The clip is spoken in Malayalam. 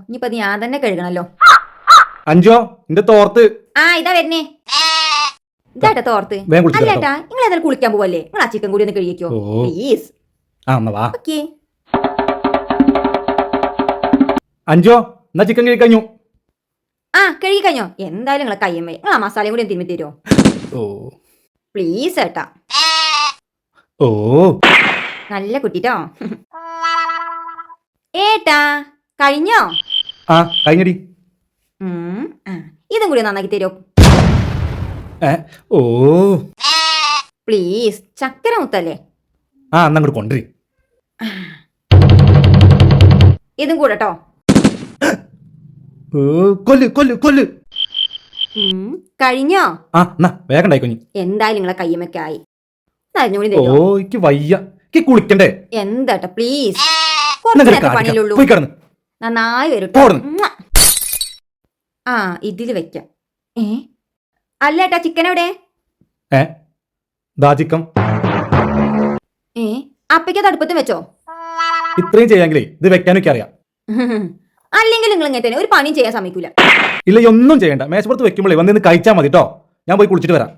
ഇനിയിപ്പോ അത് ഞാൻ തന്നെ കഴുകണല്ലോ. അഞ്ചോ നിന്റെ തോർത്ത്. ഇതാ വരുന്നേ. ഇതാട്ടാ തോർത്ത്. അല്ലേട്ടാ നിങ്ങൾ ഏതായാലും കുളിക്കാൻ പോവല്ലേ, നിങ്ങൾ ആ ചിക്കൻ കൂടി ഒന്ന് കഴുകിക്കോ പ്ലീസ്. ഓക്കെ. അഞ്ചോ എന്നാ ചിക്കൻ കഴുകി കഴിഞ്ഞു. കഴുകി കഴിഞ്ഞോ? എന്തായാലും നിങ്ങളെ കയ്യമ്മേ, നിങ്ങൾ ആ മസാലയും കൂടി തിരുമ്മി തരുമോ പ്ലീസ് ഏട്ടാ. നല്ല കുട്ടിട്ടോ. ഏട്ടാ കഴിഞ്ഞോ? കഴിഞ്ഞടി. ഇതും കൂടി നന്നാക്കി തരുമോ പ്ലീസ്? ചക്കര മുത്തല്ലേ? അങ്ങോട്ട് കൊണ്ടുവരി. ഇതും കൂടെ ട്ടോ. കൊല്ല് കൊല്ല് കൊല്ല്. കഴിഞ്ഞോ? വേഗം ഉണ്ടായിക്കോഞ്ഞി. എന്തായാലും നിങ്ങളെ കയ്യമൊക്കെയായി. എനിക്ക് വയ്യ, കുളിക്കണ്ടേ? എന്താട്ടാ പ്ലീസ്, പണിയിലുള്ളൂ. നന്നായി വരും. ഇതില് വെക്കാം. അല്ലേട്ടാ ചിക്കൻ എവിടെ? ചിക്കൻ അപ്പയ്ക്കത് അടുപ്പത്തും വെച്ചോ? ഇത്രയും ചെയ്യാങ്കിലേ ഇത് വെക്കാനൊക്കെ അറിയാം. അല്ലെങ്കിൽ നിങ്ങൾ ഇങ്ങനെ തന്നെ ഒരു പണിയും ചെയ്യാൻ സമ്മതിക്കൂല. ഇല്ല ഒന്നും ചെയ്യണ്ട, മേശപ്പുറത്ത് വെക്കുമ്പോഴേ വന്ന് കഴിച്ചാൽ മതി കേട്ടോ. ഞാൻ പോയി കുളിച്ചിട്ട് വരാം.